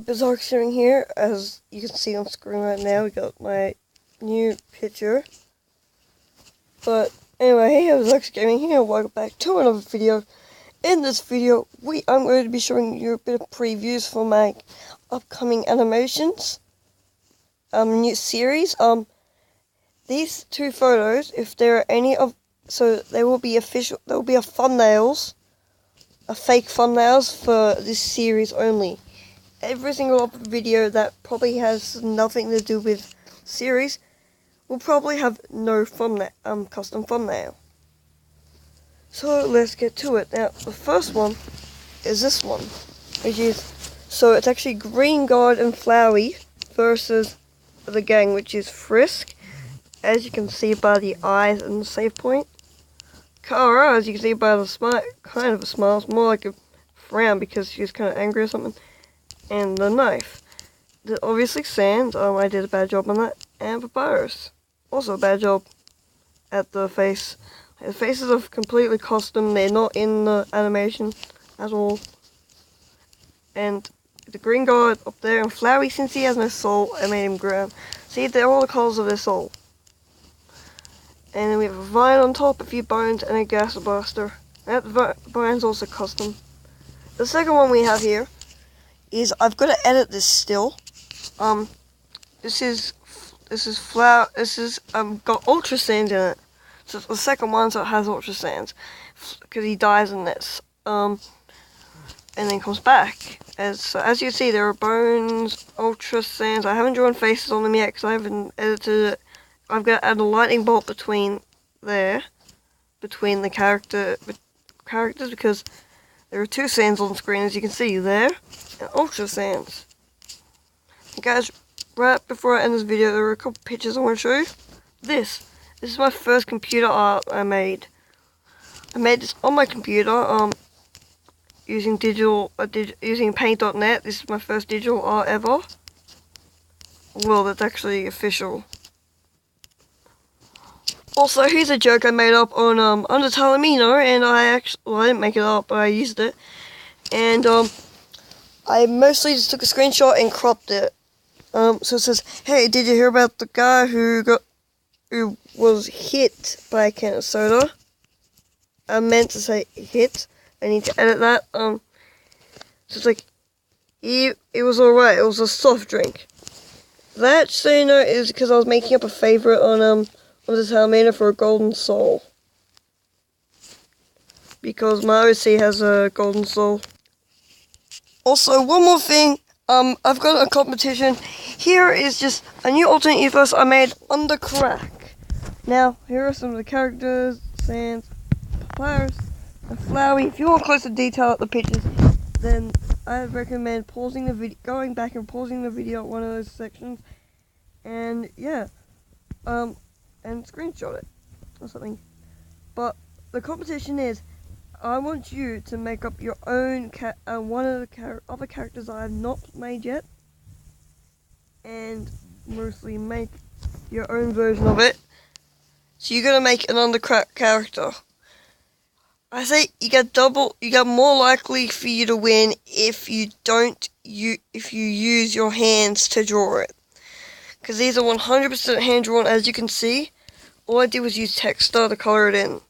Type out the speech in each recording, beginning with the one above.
Bizarre sitting here, as you can see on screen right now. We got my new picture. But anyway, hey, Bizarre Gaming here. Welcome back to another video. In this video, I'm going to be showing you a bit of previews for my upcoming animations, new series. These two photos, if there are any of, so they will be official. There will be a fake thumbnails for this series only. Every single video that probably has nothing to do with series will probably have no thumbnail, custom thumbnail. So let's get to it. Now the first one is this one, which is, so it's actually Green Guard and Flowey versus the gang, which is Frisk, as you can see by the eyes and the save point. Kara, as you can see by the smile, kind of a smile, it's more like a frown because she's kind of angry or something. And the knife. Obviously Sans, I did a bad job on that. And Papyrus, also a bad job at the face. The faces are completely custom, they're not in the animation at all. And the Green Guard up there, and Flowey, since he has no soul, I made him brown. See, they're all the colours of their soul. And then we have a vine on top, a few bones, and a Gaster. That vine's also custom. The second one we have here is, I've got to edit this still. This is got Ultra Sans in it. So it's the second one, so it has Ultra Sans, because he dies in this. And then comes back. As you can see, there are bones, Ultra Sans. I haven't drawn faces on them yet because I haven't edited it. I've got to add a lightning bolt between the characters, because there are two Sans on the screen, as you can see there, and Ultra Sans. And guys, right before I end this video, there are a couple pictures I want to show you. This is my first computer art I made. I made this on my computer, using using paint.net. This is my first digital art ever. Well, that's actually official. Also, here's a joke I made up on Undertale Amino, and I didn't make it up, but I used it. And I mostly just took a screenshot and cropped it. So it says, "Hey, did you hear about the guy who was hit by a can of soda?" I meant to say hit. I need to edit that. So it's like, it was alright. It was a soft drink. That, so you know, is because I was making up a favorite on this Halmina for a golden soul. Because my OC has a golden soul. Also, one more thing. I've got a competition. Here is just a new alternate universe I made on the crack. Now, here are some of the characters, Sans, Papyrus, and Flowey. If you want closer detail at the pictures, then I recommend pausing the video, going back and pausing the video at one of those sections, and yeah, and screenshot it or something. But the competition is, I want you to make up your own one of the other characters I have not made yet, and mostly make your own version of it. So you're gonna make an undercrack character. I say you get more likely for you to win if you use your hands to draw it. Because these are 100% hand drawn, as you can see. All I did was use texture to color it in.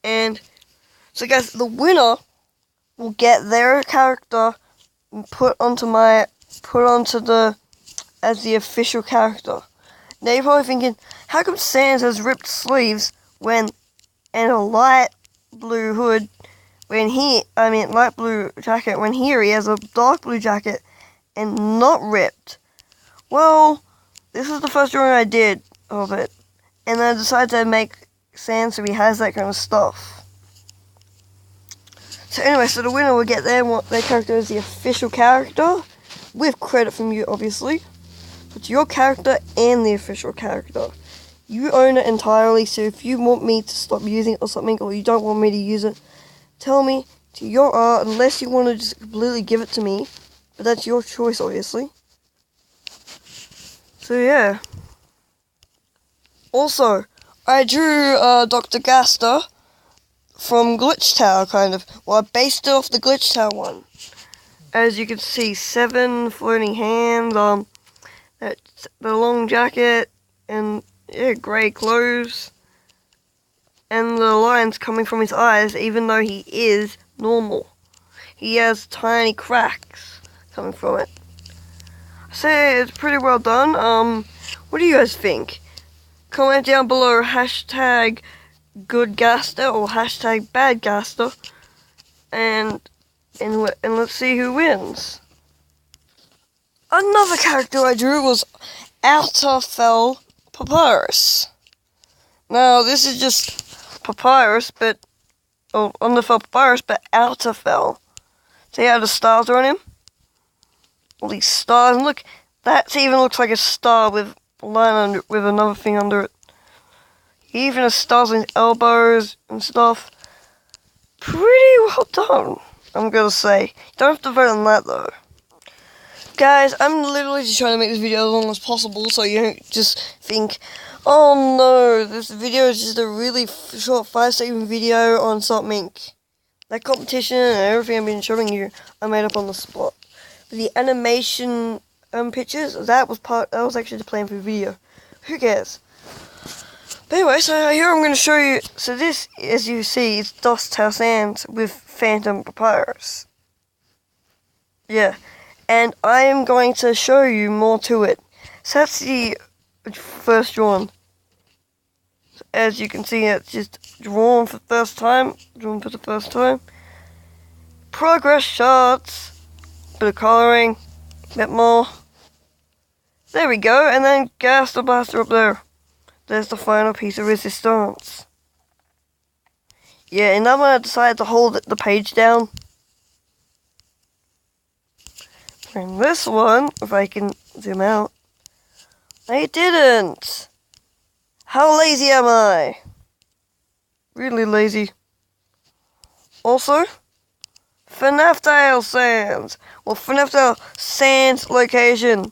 And so guys, the winner will get their character put onto as the official character. Now you're probably thinking, how come Sans has ripped sleeves and a light blue hood light blue jacket, when here he has a dark blue jacket and not ripped? Well, this is the first drawing I did of it, and I decided to make Sans so he has that kind of stuff. So anyway, so the winner will get their character as the official character, with credit from you, obviously. So it's your character and the official character. You own it entirely, so if you want me to stop using it or something, or you don't want me to use it, tell me to your art, unless you want to just completely give it to me. But that's your choice, obviously. So yeah. Also, I drew Dr. Gaster from Glitch Tower, kind of. Well, I based it off the Glitch Tower one. as you can see, 7 floating hands, that's the long jacket, and yeah, grey clothes, and the lines coming from his eyes, even though he is normal. He has tiny cracks coming from it. I say it's pretty well done. What do you guys think? Comment down below hashtag good Gaster or hashtag bad Gaster, and let's see who wins. Another character I drew was Outerfell Papyrus. Now this is just Papyrus, but Underfell Papyrus, but Outerfell. See how the stars are on him? All these stars, and look, that even looks like a star with a line under, with another thing under it. He even has stars on his elbows and stuff. Pretty well done, I'm gonna say. You don't have to vote on that though. Guys, I'm literally just trying to make this video as long as possible so you don't just think, oh no, this video is just a really short 5-second video on something. That competition and everything I've been showing you, I made up on the spot. But the animation pictures, that was actually the plan for the video. Who cares? But anyway, so here I'm going to show you. So this, as you see, is Dust House Sands with Phantom Papyrus. Yeah, and I am going to show you more to it. So that's the first drawn. So as you can see, it's just drawn for the first time. Progress shots, bit of colouring, bit more. There we go, and then Gaster Blaster up there. There's the final piece of resistance. Yeah, and that one I decided to hold the page down. And this one, if I can zoom out, I didn't. How lazy am I? Really lazy. Also, FNAF Tale Sands. Well, FNAF Tale Sands location.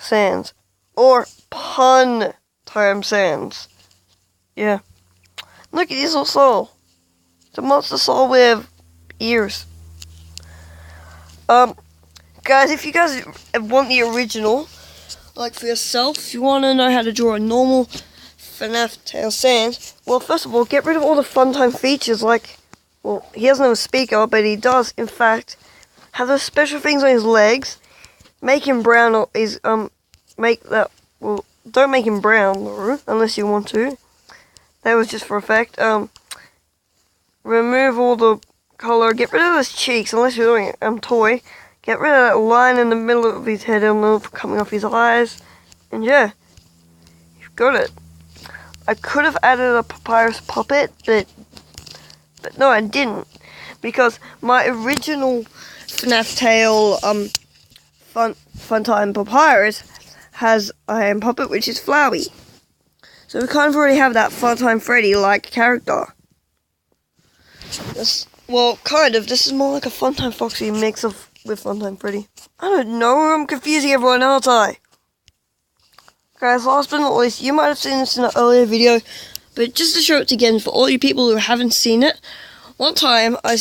Sands. Or Pun Time Sands. Yeah. Look at this little soul. It's a monster soul with ears. Guys, if you guys want the original, like for yourself, if you want to know how to draw a normal FNAF Tale Sands, well, first of all, get rid of all the funtime features, like, well, he doesn't have a speaker, but he does, in fact, have those special things on his legs. Make him brown, or make that, well, don't make him brown, though, unless you want to. That was just for effect. Remove all the color, get rid of his cheeks, unless you're doing it, toy. Get rid of that line in the middle of his head and coming off his eyes. And yeah, you've got it. I could have added a papyrus puppet, but no, I didn't. Because my original FNAF Tale Funtime Papyrus has a hand puppet, which is Flowey. So we kind of already have that Funtime Freddy-like character. Well, kind of. This is more like a Funtime Foxy mix with Funtime Freddy. I don't know. I'm confusing everyone, aren't I? Guys, last but not least, you might have seen this in an earlier video, but just to show it again for all you people who haven't seen it, one time I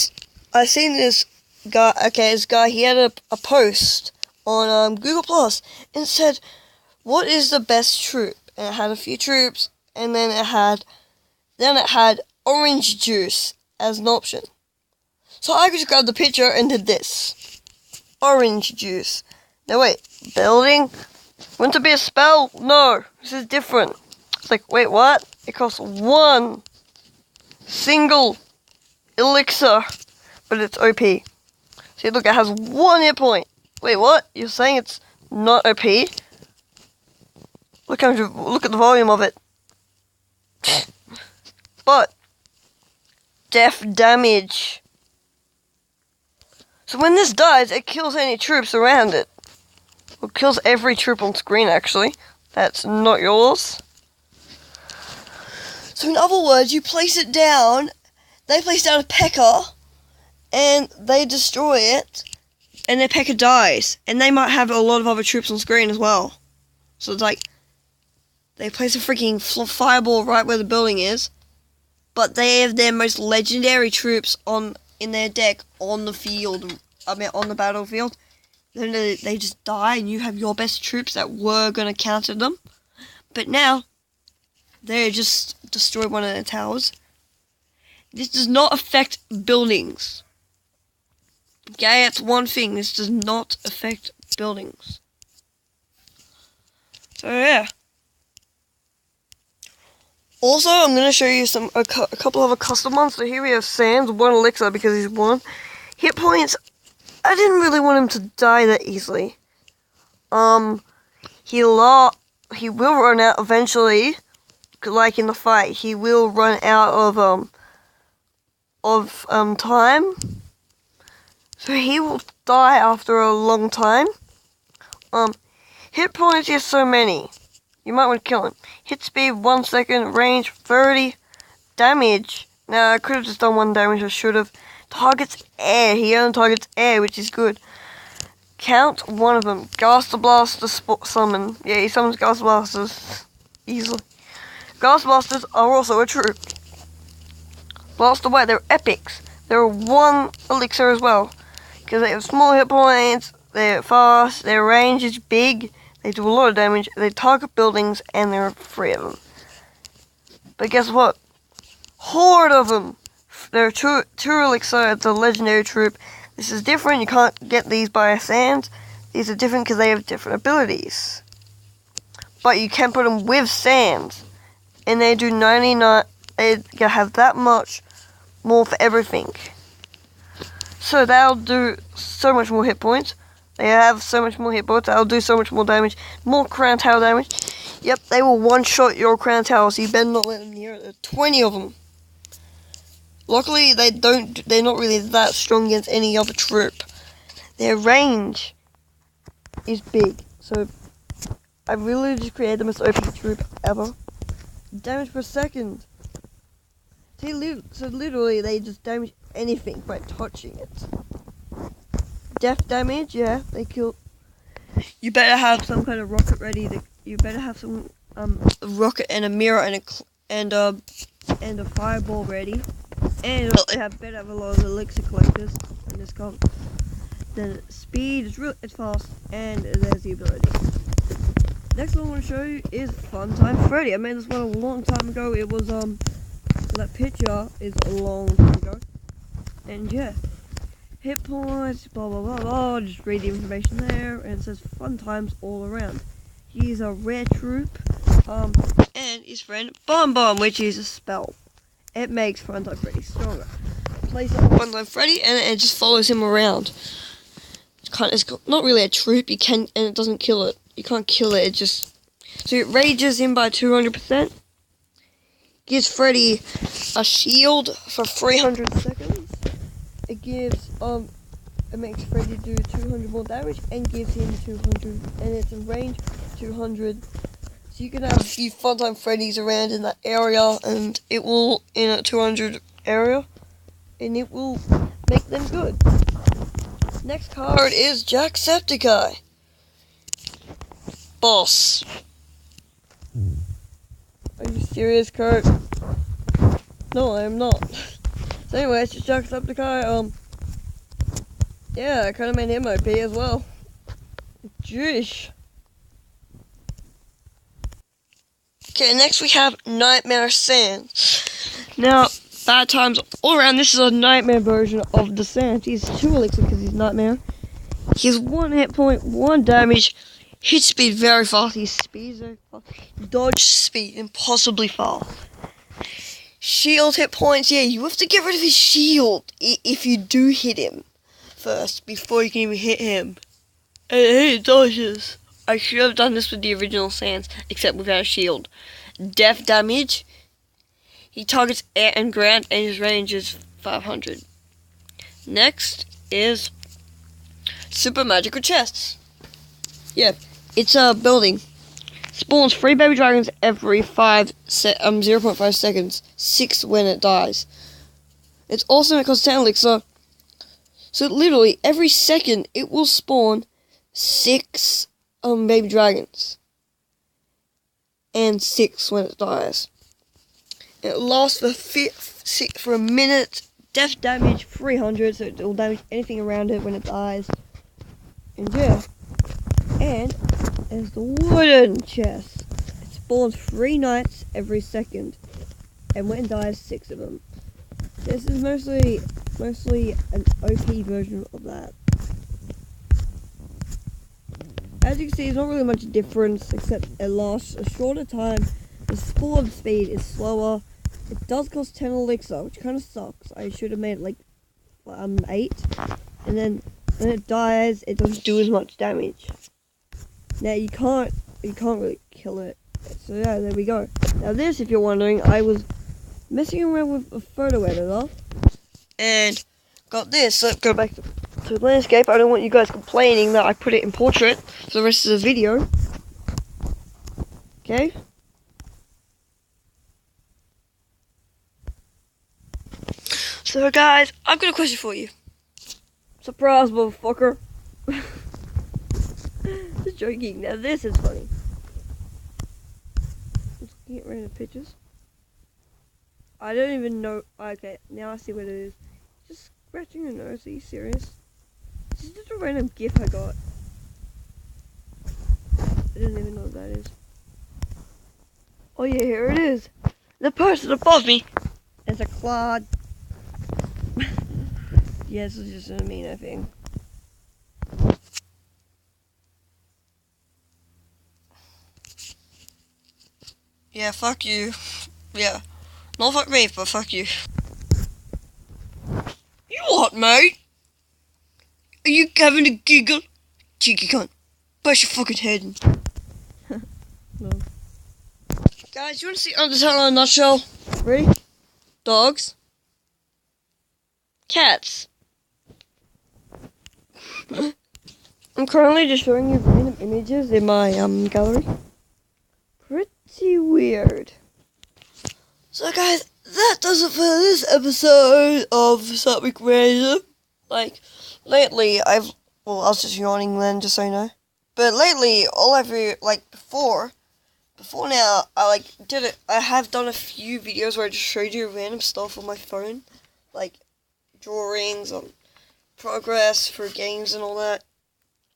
seen this guy. Okay, this guy, he had a post on Google Plus and it said, "What is the best troop?" And it had a few troops, and then it had orange juice as an option. So I just grabbed the picture and did this. Orange juice. Now wait, building? Wouldn't it be a spell? No, this is different. It's like, wait, what? It costs 1 single elixir, but it's OP. See, look, it has 1 hit point. Wait, what? You're saying it's not OP? Look at the volume of it. But death damage. So when this dies, it kills any troops around it. Well, it kills every troop on screen, actually. That's not yours. So in other words, you place it down, they place down a pecker, and they destroy it, and their pecker dies. And they might have a lot of other troops on screen as well. So it's like, they place a freaking fireball right where the building is, but they have their most legendary troops in their deck on the field on the battlefield, then they just die, and you have your best troops that were gonna counter them. But now, they just destroyed one of their towers. This does not affect buildings. Okay, that's one thing. This does not affect buildings. So yeah. Also, I'm going to show you a couple of custom ones. So here we have Sans, 1 elixir because he's 1. Hit points, I didn't really want him to die that easily. He will run out eventually, like in the fight. He will run out of time. So he will die after a long time. Hit points, he has so many. You might want to kill him. Hit speed, 1 second. Range, 30. Damage. Now, I could have just done 1 damage. I should have. Targets air. He only targets air, which is good. Count 1 of them. Gaster Blaster summon. Yeah, he summons Gaster Blasters easily. Gaster Blasters are also a troop. Blast away. They're epics. They're 1 elixir as well. Because they have small hit points. They're fast. Their range is big. They do a lot of damage, they target buildings, and there are 3 of them. But guess what? Horde of them! There are 2 elixir, it's a legendary troop. This is different, you can't get these by Sans. These are different because they have different abilities. But you can put them with Sans. And they do 99, they have that much more for everything. So they'll do so much more hit points. They have so much more hit points, they'll do so much more damage. More crown tower damage. Yep, they will one-shot your crown tower, so you better not let them near it. There are 20 of them. Luckily, they're not really that strong against any other troop. Their range is big, so I really just created the most OP troop ever. Damage per second. So literally, they just damage anything by touching it. Death damage, yeah, they kill. You better have some kind of rocket ready. You better have some rocket and a mirror and a fireball ready. And they better have a lot of elixir collectors in this comp. Then speed, it's fast, and there's the ability. Next one I want to show you is Funtime Freddy. I made this one a long time ago. It was that picture is a long time ago, and yeah. Hit points, blah blah blah blah, just read the information there, and it says fun times all around. He's a rare troop, and his friend Bomb Bomb, which is a spell. It makes Funtime Freddy stronger. Place it on Funtime Freddy, and it just follows him around. It's not really a troop, and it doesn't kill it. You can't kill it, so it rages him by 200%. Gives Freddy a shield for 300 seconds. It gives, it makes Freddy do 200 more damage and gives him 200, and it's in range 200. So you can have a few Funtime Freddys around in that area, and it will, in a 200 area, and it will make them good. Next card is Jacksepticeye. Boss. Are you serious, Kurt? No, I am not. So anyway, it's just Jacksepticeye, yeah, I kinda made him OP as well. Jeez. Okay, next we have Nightmare Sans. Now, bad times all around, this is a Nightmare version of the Sans. He's 2 elixir because he's Nightmare. He has 1 hit point, 1 damage, hit speed very fast, his speed very fast, dodge speed impossibly fast. Shield hit points, yeah, you have to get rid of his shield if you do hit him first, before you can even hit him. And he dodges. I should have done this with the original Sans, except without a shield. Death damage, he targets air and ground, and his range is 500. Next is Super Magical Chests. Yeah, it's a building. Spawns 3 baby dragons every 0.5 seconds. 6 when it dies. It's awesome, it costs 10 elixir. So literally, every second, it will spawn 6 baby dragons. And 6 when it dies. It lasts for a minute death damage 300, so it will damage anything around it when it dies. And yeah. And there's the wooden chest. It spawns 3 knights every second. And when it dies, 6 of them. This is mostly an OP version of that. As you can see, there's not really much difference, except it lasts a shorter time. The spawn speed is slower. It does cost 10 elixir, which kind of sucks. I should have made it like 8. And then when it dies, it doesn't do as much damage. Now you can't really kill it. So yeah, there we go. Now this, if you're wondering, I was messing around with a photo editor and got this. So go back to the landscape. I don't want you guys complaining that I put it in portrait for the rest of the video. Okay. So guys, I've got a question for you. Surprise, motherfucker. Just joking. Now this is funny. Just looking at random pictures. I don't even know. Okay, now I see what it is. Just scratching your nose. Are you serious? This is just a random GIF I got. I don't even know what that is. Oh yeah, here it is. The person above me is a clod. Yeah, this is just an amino thing. Yeah, fuck you. Yeah. Not fuck me, but fuck you. You what, mate? Are you having a giggle? Cheeky cunt. Bash your fucking head in. No. Guys, you want to see Undertale in a nutshell? Ready? Dogs. Cats. I'm currently just showing you random images in my gallery. Pretty weird. So guys, that does it for this episode of Something Random. Like, lately I was just yawning then, just so you know. But lately, before now, I have done a few videos where I just showed you random stuff on my phone. Like, drawings, progress for games and all that.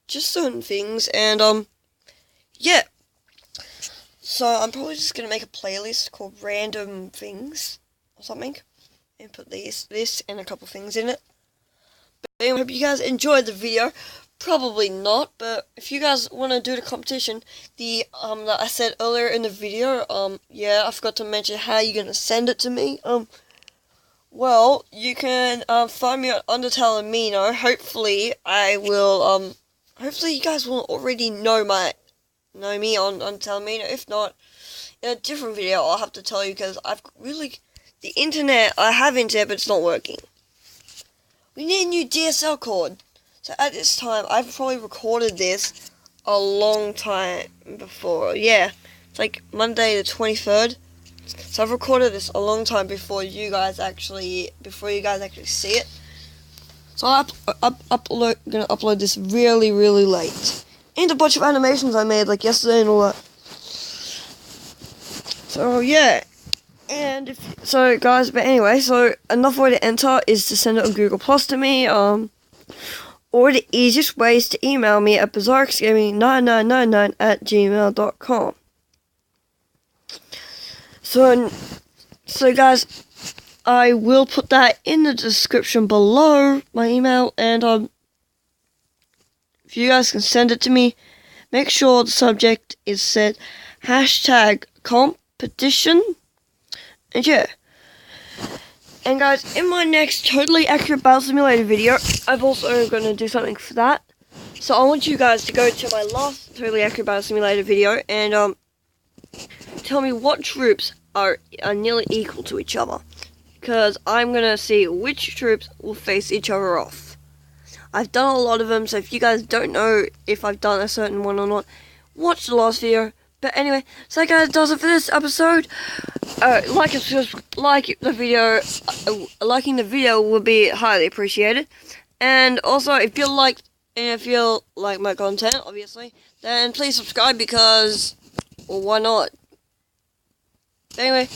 Just certain things, and, yeah. So, I'm probably just gonna make a playlist called Random Things, or something. And put this, and a couple things in it. But anyway, I hope you guys enjoyed the video. Probably not, but if you guys want to do the competition, that I said earlier in the video, yeah, I forgot to mention how you're gonna send it to me. Well, you can find me on Undertale Amino. Hopefully, I will. Hopefully, you guys will already know me on Undertale Amino. If not, in a different video, I'll have to tell you because I have internet, but it's not working. We need a new DSL cord. So at this time, I've probably recorded this a long time before. Yeah, it's like Monday the 23rd. So I've recorded this a long time before you guys actually see it. So I'm gonna upload this really, really late. And a bunch of animations I made like yesterday and all that. So yeah. And guys, but anyway, so another way to enter is to send it on Google Plus to me. Or the easiest way is to email me at bizarrexgaming9999@gmail.com. So guys, I will put that in the description below, my email, and if you guys can send it to me, make sure the subject is set #competition, and yeah. And guys, in my next Totally Accurate Battle Simulator video, I'm also going to do something for that. So I want you guys to go to my last Totally Accurate Battle Simulator video and tell me what troops are nearly equal to each other. Because I'm going to see which troops will face each other off. I've done a lot of them, so if you guys don't know if I've done a certain one or not, watch the last video. But anyway, so that does it for this episode. Liking the video would be highly appreciated. And also, if you like my content, obviously, then please subscribe because, why not? Anyway,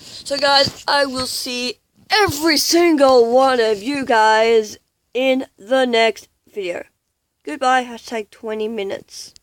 so guys, I will see every single one of you guys in the next video. Goodbye, hashtag 20 minutes.